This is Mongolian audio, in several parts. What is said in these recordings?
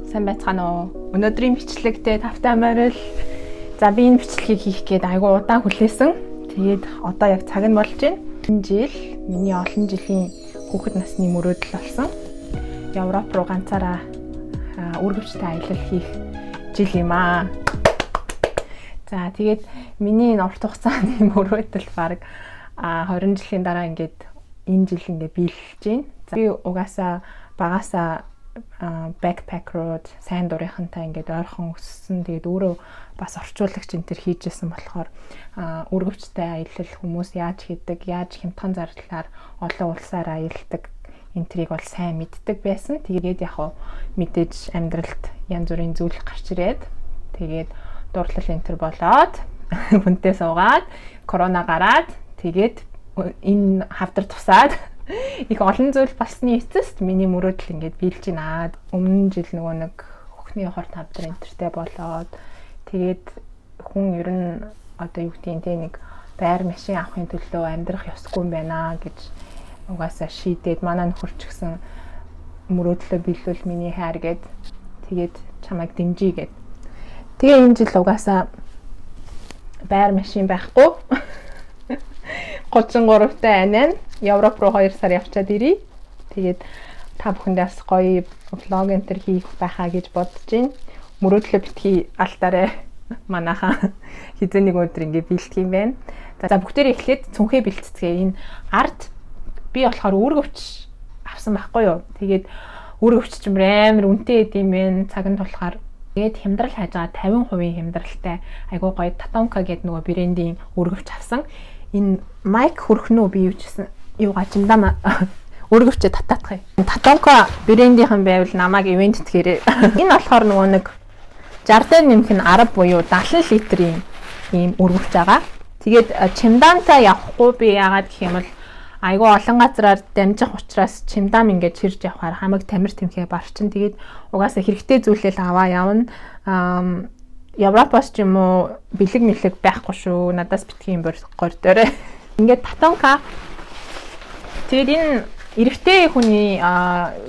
Сайн байцгаана уу? Өнөөдрийн бичлэгтээ тавтай морил. За би энэ бичлэгийг хийх гээд айгүй удаан хүлээсэн. Тэгээд одоо яг цаг нь болж байна. Энэ жил миний олон жилийн хүүхэд насны мөрөөдөл болсон. Европ руу ганцаараа үргэлжтэй аялал хийх жил юм аа. За тэгээд миний энэ урт хугацааны мөрөөдөл баг 20 жилийн дараа ингээд энэ жил ингээд биелж байна. За би угаасаа багасаа backpacker сайн дурынхантай ингээд ойрхон өссөн. Тэгээд өөрөө бас орчуулагч энэ төр хийжсэн болохоор үргэлжтэй аялал хүмүүс яаж хийдэг, яаж хямдхан зардлаар олон улсаар аялдаг энэ трийг бол сайн мэддэг байсан. Тэгээд яг мэдээж амьдралд янз бүрийн зүйл гарч ирээд тэгээд дурлал энэ төр болоод хүнтэй суугаад корона гараад тэгээд энэ хавдар тусаад их олон зүйл болсны эцэст миний мөрөөдөл ингээд биелж байна. Өмнө жил нөгөө нэг хөхний хорт хавдар энтертэй болоод тэгээд хүн ер нь одоо юу гэдгийг те нэг байр машин авахын төлөө амьдрах ёсгүй юм байна гэж угаасаа шийдээд манай нөхөрч гисэн мөрөөдлөө биелүүл миний хайр гээд тэгээд чамайг дэмжиж гээд тэгээ энэ жил угаасаа байр машин байхгүй 33 та анаа Европ руу 2 сар явчаад ирье. Тэгээд та бүхэндээс гоё влог энтер хийх байхаа гэж бодож байна. Мөрөөдлөө битгий алтаарай. Манайхаа хизээ нэг өдөр ингээ бэлтгэх юм байна. За бүгдээрээ эхлээд цүнхээ бэлтцгээе. Энэ арт би болохоор үүргэвч авсан байхгүй юу. Тэгээд үүргэвч ч амар үнэтэй идэм бэ. Цаг нь болохоор тэгээд хямдрал хайж байгаа 50% хямдралтай айгуу гоё Tatonka гэдэг нөгөө брендийн үүргэвч авсан. Энэ майк хөрхнөө би юучсан юугаа чимдаа өргөвчө татаатах юм. Tatonka брендийнхэн байвал намайг ивент тгээрээ. Энэ болохоор нөгөө нэг 60-аар нэмэх нь 10 буюу 70 литрийн ийм өргөвч байгаа. Тэгээд чимдаантай явахгүй би яагаад гэх юм бол айгүй олон газраар дамжих учраас чимдаам ингээд чирж явахаар хамаг тамир тэмхээ барчин. Тэгээд угаасаа хэрэгтэй зүйлэл аваа явна. Европоос ч юм уу бэлэг мэлэг байхгүй шүү. Надаас битгий юм бордоорой. Ингээд Tatonka тэгээд энэ эрэгтэй хүний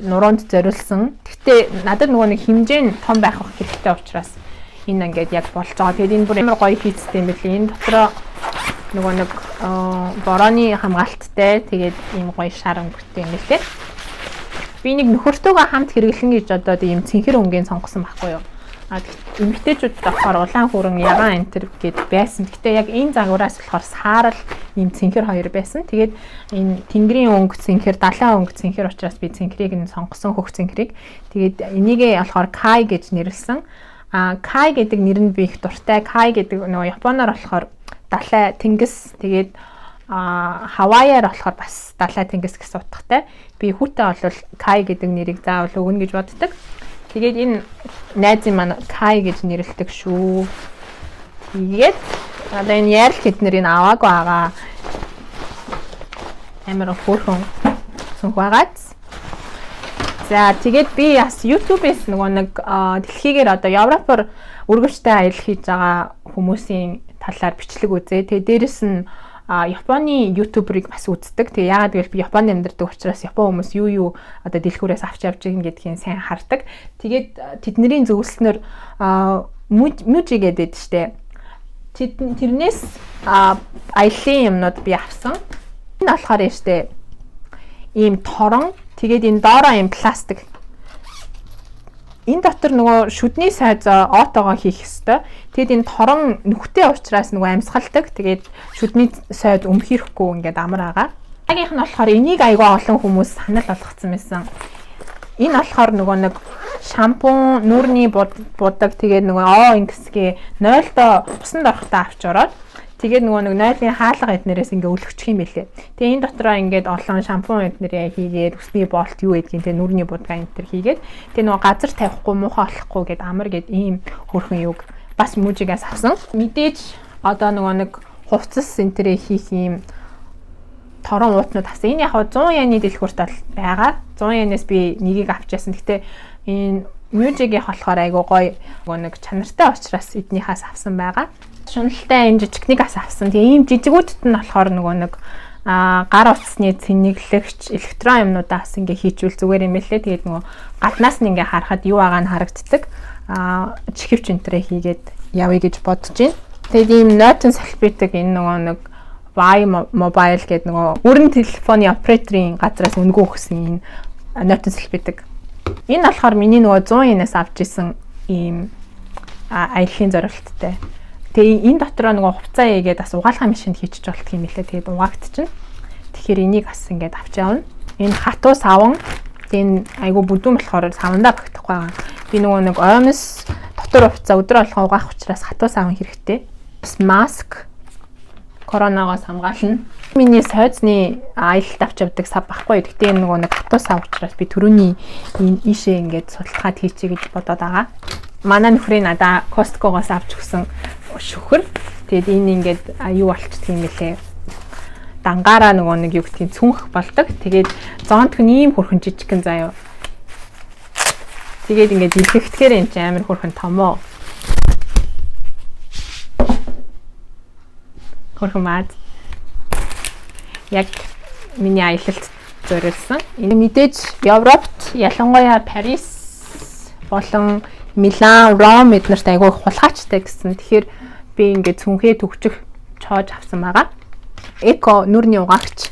нуруунд зориулсан. Гэхдээ надад нөгөө нэг хэмжээ нь том байх хэрэгтэй учраас энэ ингээд яг болж байгаа. Тэгээд энэ бүр амар гоё хийцтэй юм билий. Энэ дотроо нөгөө нэг борооны хамгаалттай тэгээд ийм гоё шар өнгөтэй юм билээ. Би нэг нөхөртөөгөө хамт хэрэглэн гэж одоо ийм цэнхэр өнгийн сонгосон байхгүй юу? Эмэгтэйчүүд болохоор улаан хүрэн ягаан энтер гэд байсан. Гэтэ яг энэ загвараас болохоор саарал ийм цэнхэр хоёр байсан. Тэгээд энэ тэнгэрийн өнгө цэнхэр, далайн өнгө цэнхэр учраас би цэнхрийг нь сонгосон хөх цэнхрийг. Тэгээд энийгээ болохоор Kai гэж нэрлсэн. Kai гэдэг нэр нь би их дуртай. Kai гэдэг нөгөө японоор болохоор далай тэнгис. Тэгээд Хавайаар болохоор бас далай тэнгис гэсэн утгатай. Би хүүтэй бол Kai гэдэг нэрийг заавал өгнө гэж боддог. Тэгээд энэ найзын маань Kai гэж нэрлэдэг шүү. Тэгээд одоо энэ ярил хэднэр энэ аваагүй байгаа. Амар хөөрхөн сүнх байгаад. За тэгээд би бас YouTube-ээс нөгөө нэг дэлхийгээр одоо Европоор үргэлжтэй аялал хийж байгаа хүмүүсийн талаар бичлэг үзээ. Тэгээд дээрэс нь Японы ютуберыг бас үздэг. Тэгээ яагаад гэвэл би Японд амьдардаг учраас Япон хүмүүс юу одоо дэлгүүрээс авч явж байгаа гэдгийг сайн хардаг. Тэгээд тэдний зөвлөснөр мужи гэдэг штэ. Тэрнээс аяллаа юмнууд би авсан. Энэ болохоор штэ ийм торон тэгээд энэ доороо ийм пластик. Энэ дотор нөгөө шүдний сайз отогоо хийх ёстой. Тэгэд энэ торон нүхтэй учраас нөгөө амьсгалдаг. Тэгээд шүдний сайз өмхирэхгүй ингээд амар байгаа. Агийнх нь болохоор энийг айгүй олон хүмүүс санал болгоцсон байсан. Энэ болохоор нөгөө нэг шампунь, нүүрний будаг тэгээд нөгөө ингэсгээ 0-до усанд орохтой авч ороод тэгээд нөгөө нэг 0-ын хаалга эднэрээс ингээ өлгчих юм бэлээ. Тэгээ энэ дотроо ингээд олон шампунь эднэрээ хийгээд усны болт юу гэдгийг тэгээ нүрний будгаа энэ төр хийгээд тэгээ нөгөө газар тавихгүй муухай болохгүй гэд амар гэд ийм хөрхөн юг бас мужигаас авсан. Мэдээж одоо нөгөө нэг хувцас энтерээ хийх ийм торон уутнууд авсан. Энэ яг 100 яны дэлгүүрт байгаа. 100 янаас би нэгийг авчаасан. Гэхдээ энэ мужигийн болохоор айгуу гоё нөгөө нэг чанартай учраас эднийхээс авсан байгаа. Шуналтай энэ жижигнийгээс авсан. Тэгээ ийм жижигүүдэд нь болохоор нөгөө нэг гар утасны цэнэглэгч электрон юмнуудаас ингээ хийжүүл зүгээр юм билээ. Тэгээд нөгөө гаднаас нь ингээ харахад юу байгаа нь харагддаг. Чихвч энтрээ хийгээд явъя гэж бодож байна. Тэгээд ийм нойтон салбитаг энэ нөгөө нэг Y Mobile гэдэг нөгөө өрн телефоны операторын газраас өнгөө өгсөн энэ нойтон салбитаг. Энэ болохоор миний нөгөө 100 yen-аас авч исэн ийм аяллахын зорилттой. Тэгээ энэ дотроо нөгөө хувцас ийгээд бас угаалгын машинд хийчих болтго юм лээ. Тэгээд угаагдчихна. Тэгэхээр энийг бас ингээд авч явна. Энэ хатуу савн. Энэ айгу бүдүүн болохоор савндаа багтахгүй байгаа. Би нөгөө нэг оймс дотор хувцас өдрө болгоо угаах учраас хатуу савн хэрэгтэй. Бас маск коронавигоос хамгаална. Миний сойзны аялалд авч явдаг сав баггүй. Гэхдээ энэ нөгөө нэг хатуу сав учраас би түрүүний энэ ийшээ ингээд судалгаад хийчихье гэж бодоод байгаа. Манай нөхрийн надаа Costco-гоос авч өгсөн шүхэр. Тэгээд энэ ингээд юу болчихдөг юм бэлээ. Дангаараа нөгөө нэг юу гэдгийг цүнх болдог. Тэгээд зоонтх нь ийм хөрхөн жижигхэн заяа. Тэгээд ингээд илгэхтгэхээр энэ чинь амар хөрхөн томоо. Хөрхөн маад. Яг миний аялалд зориулсан. Энэ мэдээж Европт ялангуяа Парис болон Милан, Ром эднэрт айгүй хулгайчтай гэсэн. Тэгэхээр би ингээд цүнхээ төгчих чоож авсан байгаа. Эко нүрийн угаагч.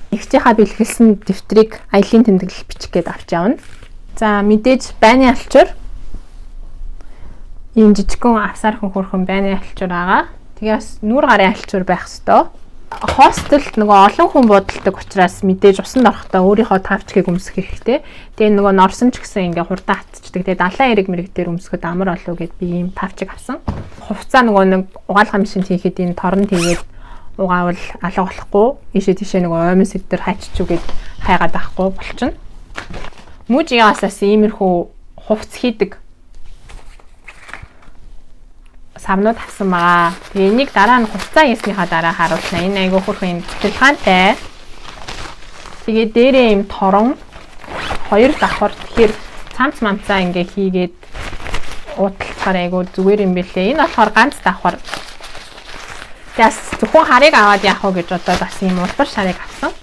Игчийнхаа бэлгэлсэн дэвтрийг аялын тэмдэглэл бичих гээд авч явна. За мэдээж байны алчуур. Ийм жижигхэн авсаар хөрхөн байны алчуур байгаа. Тэгээс нүур гарын алчуур байх ёстой. Хостелд нөгөө олон хүн буудалдаг учраас мэдээж усанд орохдоо өөрийнхөө тавчгийг өмсөх хэрэгтэй. Тэгээ нөгөө норсон ч гэсэн ингээ хурдан хатчихдаг. Тэгээ далайн эрэг мэрэг дээр өмсөхөд амар болов гэд би ийм тавчиг авсан. Хувцаа нөгөө нэг угаалгын машинд хийхэд энэ торон тэгээд угаавал алга болохгүй. Ийшээ тийшээ нөгөө оймс эдгээр хайччихүгээд хайгаад авахгүй болчихно. Мужигасаас иймэрхүү хувц хийдэг савнууд авсан байгаа. Тэгээ энийг дараа нь хувцас ясныхаа дараа харуулна. Энэ айгүй хөрхөн цэцэлхаантай. Тэгээ дээрээ юм торон хоёр давхар тэгэхээр цамц мамцаа ингээ хийгээд уудлахаар айгүй зүгээр юм бэлээ. Энэ болохоор ганц давхар. Тэгээс зөвхөн харыг аваад яах вэ гэж бодоод бас ийм улбар шарыг авсан.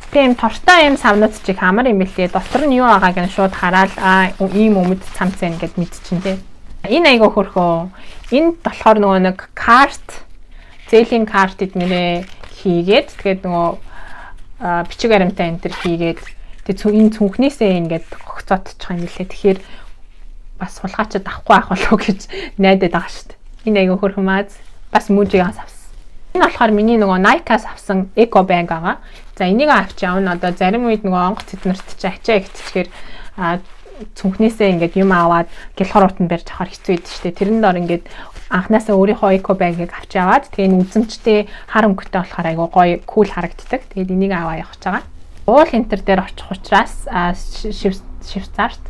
Тийм тортой юм савнууд чиг амар юм бэлээ. Дотор нь юу байгааг нь шууд хараад ийм өмд цамц байна гэд мэдчихэв тий. Энэ айгаа хөрхөө. Энд болохоор нөгөө нэг карт, зээлийн карт эднэрээ хийгээд тэгээд нөгөө бичиг баримтаа энэ төр хийгээд тэгээд энэ цүнхнээсээ ингээд гогцоодчих юм лээ. Тэгэхээр бас хулгайчад авахгүй ах болов гэж найдаад байгаа шүү дээ. Энэ айгаа хөрхөн маз бас мужигаас авсан. Энэ болохоор миний нөгөө Nike-аас авсан эко байг байгаа. За энийг авч явна. Одоо зарим үед нөгөө онгоц эднэрт чи ачаа ихтгэхээр цүнхнээсээ ингээд юм аваад гэлхороотнд барьж авахар хэцүү байдаг шүү дээ. Тэрэн дор ингээд анханасаа өөрийнхөө эко байгийг авч яваад тэгээ энэ үзэмжтэй хар өнгөтэй болохоор айгу гоё кул харагддаг. Тэгээд энийг аваа явах гэж байгаа. Уул энтер дээр очих учраас Швейцарт.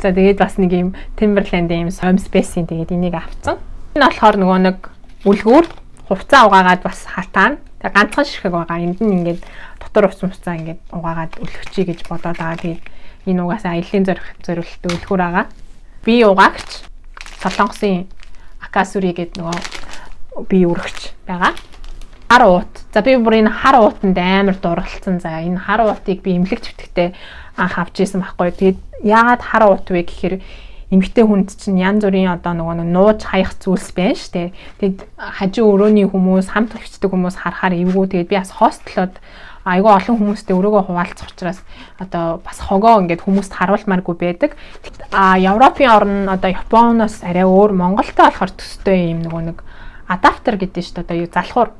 За тэгээд бас нэг юм Timberland ийм home space-ийн тэгээд энийг авцсан. Энэ болохоор нөгөө нэг үлгүүр хувцас угаагаад бас хатаана. Тэгээ ганцхан ширхэг байгаа. Энд нь ингээд дотор хувцас ингээд угаагаад өлгөчий гэж бодоод байгаа. Тэгээд энэ угаасаа аяллаа зориултад үлгүүр байгаа. Би угаагч Солонгосын Акасури гэдэг нөгөө би үргэж байгаа. Хар уут. За би бүр энэ хар уутанд амар дурлалцсан. За энэ хар уутыг би эмнэлэг чивтгэхдээ анх авч ийсэн байхгүй. Тэгээд яагаад хар уут вэ гэхээр эмэгтэй хүнд чинь янз бүрийн одоо нөгөө нууж хаях зүйлс байна шүү дээ. Тэгээд хажуу өрөөний хүмүүс, хамт хөвчдөг хүмүүс харахаар эвгүй. Тэгээд би бас хостлоод айгүй олон хүмүүстэй өрөөгөө хуваалцах учраас одоо бас хогоо ингээд хүмүүст харуулмааргүй байдаг. Европын орн одоо Японоос арай өөр, Монголтой болохоор төстэй юм нөгөө нэг адаптер гэдэг шүү дээ. Одоо юу залхуур.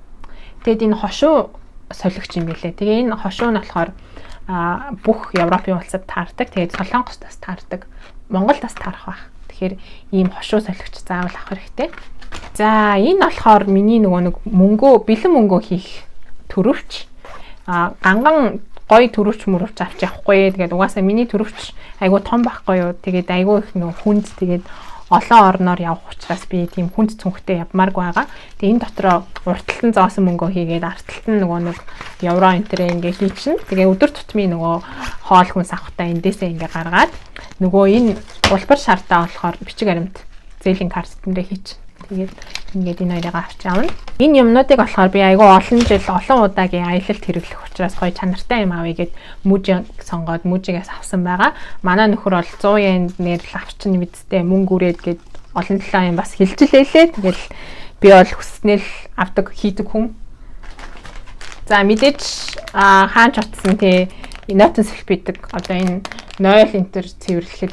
Тэгэд энэ хошуу солигч юм билээ. Тэгээ энэ хошуу нь болохоор бүх Европын улсад таардаг. Тэгээд Солонгостоос таардаг. Монголд бас таарах байх. Тэгэхээр ийм хошуу солигч заавал авах хэрэгтэй. За энэ болохоор миний нөгөө нэг мөнгөө, бэлэн мөнгөө хийх төрөвч. Ганган гоё төрөвч мөрөвч авч явахгүй. Тэгээд угаасаа миний төрөвч айгүй том байхгүй юу. Тэгээд айгүй их нөгөө хүнд тэгээд олон орноор явах учраас би тийм хүнд цүнхтэй явмааргүй байгаа. Тэгээд энэ дотроо уртталтан зоосон мөнгөө хийгээд артталтан нөгөө нэг евро энтрээ ингээ хийчин. Тэгээ өдөр тутмын нөгөө хоол хүнс авахтаа эндээсээ ингээ гаргаад нөгөө энэ улбар шартаа болохоор бичиг баримт зээлийн карт энтрээ хийчин. Тэгээд ингээд энэ хоёрыг авч явна. Энэ юмнуудыг болохоор би айгүй олон жил олон удаагийн аялалд хэрэглэх учраас гоё чанартай юм авъя гэд мужиг сонгоод мужигээс авсан байгаа. Манай нөхөр бол 100 yen нэрл авчин мэдтэй мөнгө үрээд гэд олон талаа юм бас хэлжилээлээ. Тэгэл би бол хүснэл авдаг хийдэг хүн. За мэдээж хаач утсан тий нотон сэлбидэг одоо энэ 0 энтер цэвэрлэхэд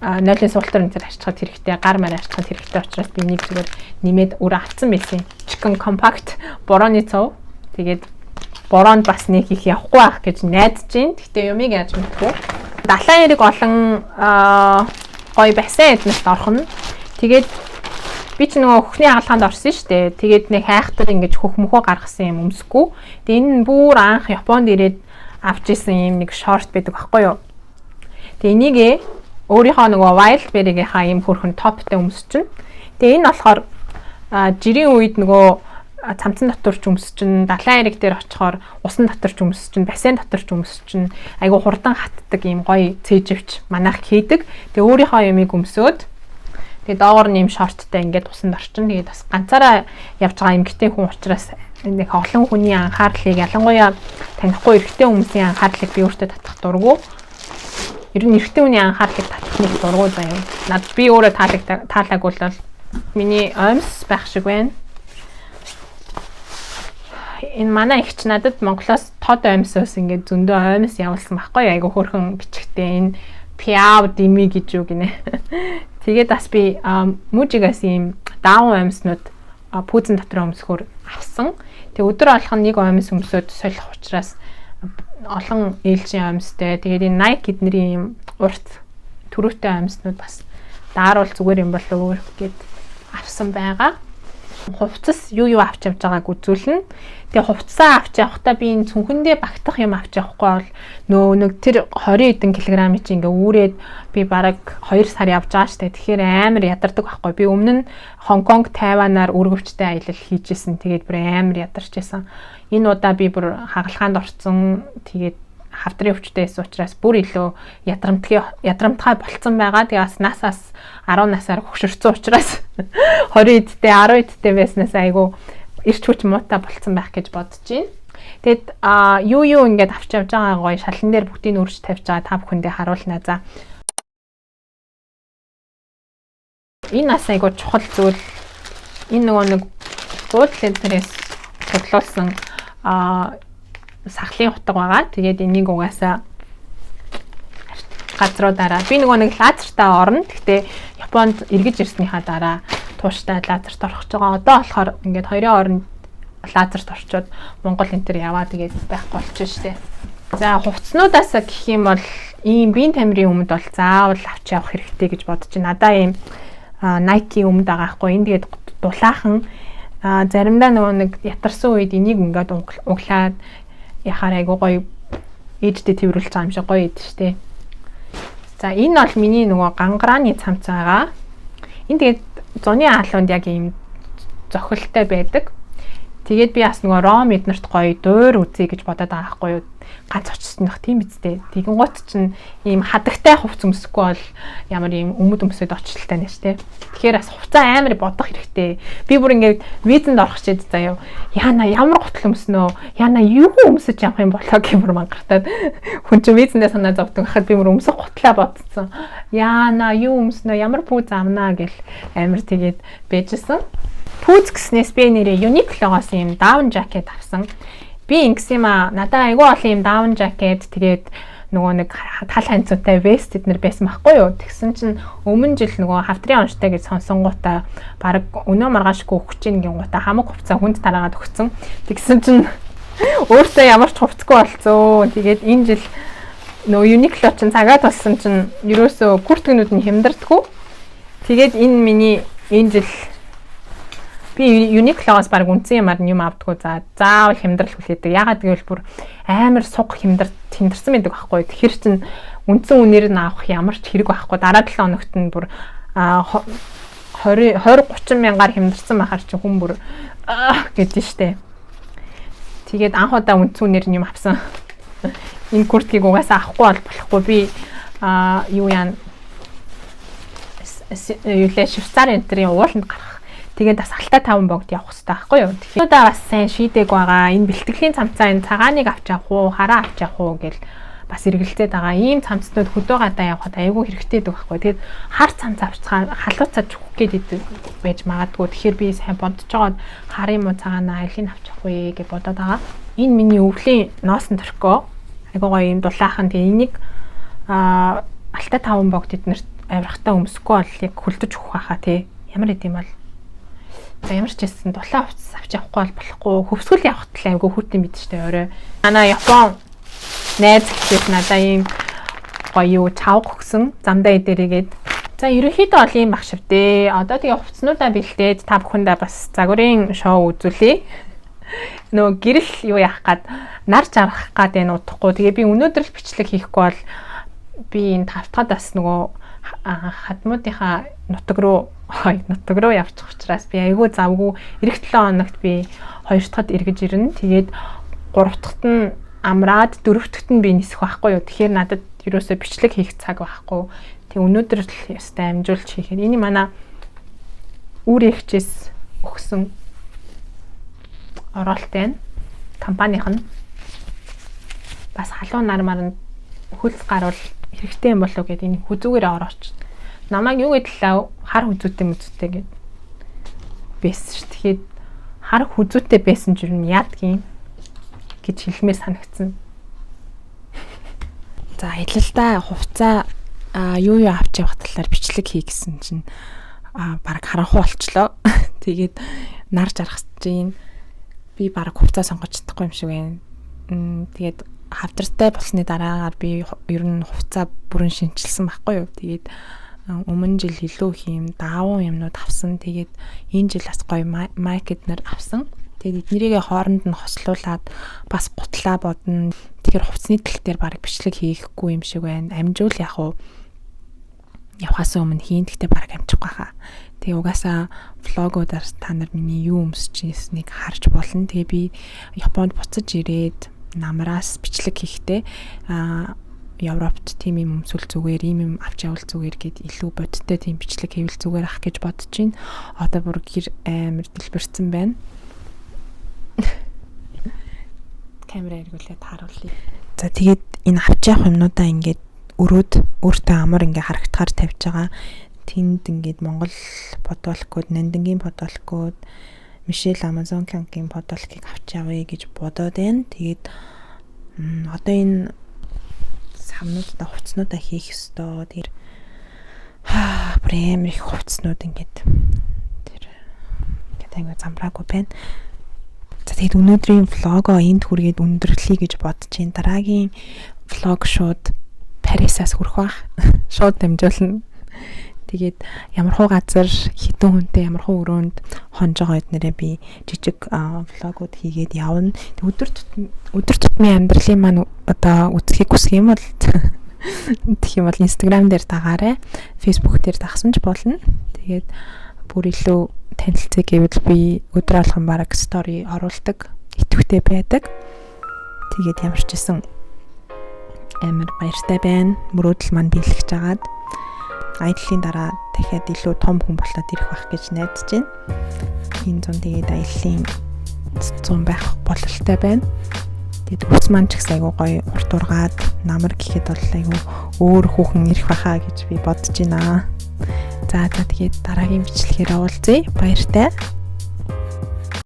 0-ын суултар энэ ашиглахад хэрэгтэй, гар маар ашиглахад хэрэгтэй учраас би нэг зүгээр нэмээд өөрөө авсан байсан. Chicken compact борооны цов. Тэгээд бороонд бас нэг их явахгүй байх гэж найдаж байна. Гэхдээ юмыг яаж мэдгүй. Далайн эрэг олон гоё байсан эднэрт орхон. Тэгээд би ч нөгөө хөхний хаалгаанд орсон шүү дээ. Тэгээд нэг хайхтар ингэж хөх мөхөө гаргасан юм өмсөхгүй. Тэгээд энэ нь бүр анх Японд ирээд авч исэн юм нэг шорт байдаг байхгүй юу. Тэгээд энийгээ өөрийнхөө нөгөө Wildberry-ийнхаа юм хөрхөн топтой өмсчин. Тэгээ энэ болохоор жирийн үед нөгөө цамцан дотор ч өмсчин, далайн эрэг дээр очихоор усан дотор ч өмсчин, бассейн дотор ч өмсчин, айгу хурдан хатдаг юм гоё цээжвч манайх хийдэг. Тэгээ өөрийнхөө юмыг өмсөөд тэгээ доогоор нэм шорттой ингээд усанд орчин. Тэгээ бас ганцаараа явж байгаа эмэгтэй хүн учраас нэг олон хүний анхаарлыг ялангуяа танихгүй эрэгтэй хүмүүсийн анхаарлыг би өөртөө татах дурггүй. Ер нь эрэгтэй хүний анхаарлыг татах нэг дургуй заяа. Над би өөрөө таалаагүй бол миний оймс байх шиг байна. Энэ манай ихч надад Монголоос тод оймсоос ингээд зөндөө оймс явуулсан байхгүй айгу хөрхөн бичгтэй энэ пиав дими гэж юу гинэ. Тэгээд бас би мужигаас ийм даун оймснууд пүүзэн дотор өмсөхөр авсан. Тэг өдөр алхан нэг оймс өмсөд солих учраас олон ээлжийн амьстай. Тэгээд энэ Nike эднэрийн юм урт төрөвтэй амьснууд бас дааруул зүгээр юм болов уу гэд авсан байгаа. Хувцас юу авч явж байгааг үзүүлнэ. Тэгээ хувцасаа авч явахдаа би энэ цүнхэндээ багтах юм авч явахгүй бол нэг тэр 20 эдэн килограмм чи ингээ үүрээд би бараг 2 сар явж байгаа штэ. Тэгэхээр амар ядардаг байхгүй. Би өмнө нь Хонконг, Тайванаар өргөвчтэй аялал хийжсэн. Тэгээд бүр амар ядарчээсэн. Энэ удаа би бүр хагалгаанд орсон. Тэгээд хавдрын өвчтэй байсан учраас бүр илүү ядрамтгай болцсон байгаа. Тэгээ бас насаас 10 насаар хөшөрсөн учраас 20 эдтэй 10 эдтэй байснаас айгу ирч хүч муутай болцсон байх гэж бодож байна. Тэгэд юу ингээд авч явж байгаа гоё шалан дээр бүгдийг өрж тавьж байгаа та бүхэндээ харуулнаа за. Энэ бас айгу чухал зүйл. Энэ нөгөө нэг бууд ледерээс цуглуулсан сахлын утга байгаа. Тэгээд энийг угаасаа газруудаараа би нөгөө нэг лазертаа орно. Гэхдээ Японд эргэж ирснийхаа дараа тууштай лазерт орох гэж байгаа. Одоо болохоор ингээд хоёрын оронд лазерт орчоод Монгол энэ төр яваа тэгээд байхгүй болчихно шүү дээ. За хувцснуудаас гэх юм бол ийм биеийн тамирын өмд бол заавал авч явах хэрэгтэй гэж бодож байна. Надаа ийм Nike өмд байгаа хгүй. Энэ тэгээд дулаахан заримдаа нөгөө нэг ятарсан үед энийг ингээд углаад яхаар айгу гоё ээжтэй тэрвэрлж байгаа юм шиг гоё идэв штэ. За энэ бол миний нөгөө гангарааны цамц байгаа. Энэ тэгээд зуны хаалунд яг ийм зохилтой байдаг. Тэгээд би бас нөгөө ром эднэрт гоё дуур үзье гэж бодоод байгаа байхгүй юу. Ганц очсных тийм үстэй. Тэгэн гут чинь ийм хадагтай хувц өмсөхгүй бол ямар ийм өмд өмсөд очлолтой нэ штэ. Тэгэхээр бас хувцаа амар бодох хэрэгтэй. Би бүр ингээд визэнд орох чид заяа. Яна ямар гутал өмснөө? Яна юу өмсөж явах юм болоо гэмэр мангартаад хүн чинь визэндээ санаа зовдөг хахад би мөр өмсөх гутлаа бодсон. Яна юу өмснөө? Ямар пүүз авнаа гэл амар тэгээд бэжсэн. Пүүз гэснээс би нэрээ Uniqlo-гоос ийм даун жакет авсан. Би ингэсэма надаа айгүй олон юм даун жакет тэгээд нөгөө нэг тал ханцуутай вест эднэр байсан байхгүй юу. Тэгсэн чинь өмнө жил нөгөө хавтрын онцтой гэж сонсонгуудаа баг өнөө маргаашгүй өгч ийн гингуудаа хамаг хувцас хүнд тараагаад өгсөн. Тэгсэн чинь өөртөө ямар ч хувцсгүй болцоо. Тэгээд энэ жил нөгөө Uniqlo чинь цагаад болсон чинь ерөөсөө бүртгэнүүд нь хямдардаггүй. Тэгээд энэ миний энэ жил би Uniqlo-гоос баг үнсэн юмар юм авдаггүй заавал хямдрал хүлээдэг. Ягаад гэвэл бүр амар суг хямдарсан байдаг байхгүй. Тэгэхээр чин үнсэн үнээр нь авах ямар ч хэрэг байхгүй. Дараа 7 хоногт нь бүр 20-30 мянгаар хямдарсан байхаар чи хүн бүр гэдэг штэ. Тэгээд анх удаа үнсэн үнээр нь юм авсан. Энэ курткийг угаасаа авахгүй болохгүй. Би юу яа Швейцарын энтрийн ууланд гарах Тэгээд бас алтай 5 богд явах хэрэгтэй байхгүй юу. Тэгэхээр удаа бас сайн шийдэг байгаа. Энэ бэлтгэлийн цамцаа энэ цагааныг авч явах уу, хараа авч явах уу гэл бас эргэлзээд байгаа. Ийм цамцнууд хөдөө гадаа явахад айгүй хэрэгтэй байдаг байхгүй. Тэгээд хар цамц авцгаа халууцаад өгөх гээд байж магадгүй. Тэгэхээр би сайн бодож байгаа харын муу цагаанаа алийг авч явах вэ гэж бодоод байгаа. Энэ миний өвлийн ноосн төркөө. Айгүй гоё юм дулаахан. Тэгээ энийг алтай 5 богд эднэрт авирахтаа өмсөхгүй бол яг хөлдөж өгөх байхаа тий. Ямар идэм бол. За ямар ч гэсэн дулаан хувцас авч явахгүй бол болохгүй. Хөвсгөл явахт л айгүй хүүтэн бид штэ орой. Манай Япон найз гэхээс надаа ийм гоё чавг өгсөн замдаа идэрийгээд. За ерөнхийдөө бол ийм баг шивдээ. Одоо тэгээ хувцснуудаа бэлдээд та бүхэндээ бас загварын шоу үзүүлье. Нөө гэрэл юу яах гээд нар жаргах гээд энэ утахгүй. Тэгээ би өнөөдөр л бичлэг хийхгүй бол би энэ тавтахад бас нөгөө хадмуудынхаа нутаг руу явчих учраас би айгүй завгүй эх 7 хоногт би 2 дахьад эргэж ирнэ. Тэгээд 3 дахьт нь амраад 4 дахьт нь би нисэх байхгүй юу. Тэгэхээр надад ерөөсөө бичлэг хийх цаг байхгүй. Тэг өнөөдөр л ястай амжуулж хийхээр энэ манай үр эгчээс өгсөн оролт байна. Компанийнх нь бас халуун нар маранд хөлс гарвал хэрэгтэй юм болов гэд энэ хүзүүгээр орооч. Намайг юу гэдэлээ хар хүзүүтэй мүзүүтэй гэд байсан ш. Тэгэхээр хар хүзүүтэй байсан ч юм яадгийн гэж хэлмээр санагдсан. За хэлэлдэ хувцаа юу авч явах талаар бичлэг хий гэсэн чинь баг харанхуй болчлоо. Тэгээд нар жаргах чинь би баг хувцаа сонгож чадахгүй юм шиг байна. Тэгээд хавдартай болсны дараагаар би ер нь хувцаа бүрэн шинжилсэн байхгүй юу. Тэгээд өмнө жил илүү их юм даавуу юмнууд авсан. Тэгээд энэ жил бас гоё маркетнер авсан. Тэгээд эднэрийгээ хооронд нь хослуулад бас гутлаа бодно. Тэгэхээр хувцсны тал дээр баг бичлэг хийхгүй юм шиг байна. Амжуул яг уу явхаас өмнө хийн. Гэхдээ баг амжихгүй хаа. Тэгээ угаасаа влогуудаар та нар миний юу өмсөж ирснийг харж болно. Тэгээ би Японд буцаж ирээд намраас бичлэг хийхдээ Европт тийм юм өмсөл зүгээр, ийм юм авч явал зүгээр гэд илүү бодиттой тийм бичлэг хийвэл зүгээр ах гэж бодож байна. Одоо бүр гэр амар дэлбэрсэн байна. Камера эргүүлээд харуулъя. За тэгээд энэ авч явах юмнуудаа ингээд өрөөд өөртөө амар ингээ харагдахаар тавьж байгаа. Тэнд ингээд Монгол подвалкууд, Нандингийн подвалкууд, Мишель Амазонкангийн подвалкыг авч явъя гэж бодоод байна. Тэгээд одоо энэ самнуудаа хувцснуудаа хийх ёстой. Тэр брэм их хувцснууд ингээд тэр айгу замбраагүй байна. За тэгээд өнөөдрийн влогоо энд хүргээд өндөрлөе гэж бодож байна. Дараагийн влог шууд Парисаас хүрэх баг. Шууд дамжуулна. Тэгээд ямархуу газар хитэн хүнтэй ямархуу өрөөнд хонж байгаа эднэрээ би жижиг влогууд хийгээд явна. Өдөр тутмын амьдралын маань одоо үзхийг хүсэх юм бол тэгэх юм бол Instagram дээр дагаарай. Facebook дээр дагсан ч болно. Тэгээд бүр илүү танилцъя гэвэл би өдөр алган бараг стори оруулдаг, идэвхтэй байдаг. Тэгээд ямар ч гэсэн амар баяртай байна. Мөрөөдөл маань биелэж агаад аяллаа дараа дахиад илүү том хүн болоод ирэх байх гэж найдаж байна. Энэ зүүн тэгээд аяллаа зүүн байх бололтой байна. Тэгээд үс маань ч гэсэн айгуу гоё урт ургаад намар гэхэд бол айгуу өөр хүүхэн ирэх байхаа гэж би бодож байна. За тэгээд дараагийн бичлэгээр уулзъя. Баяртай.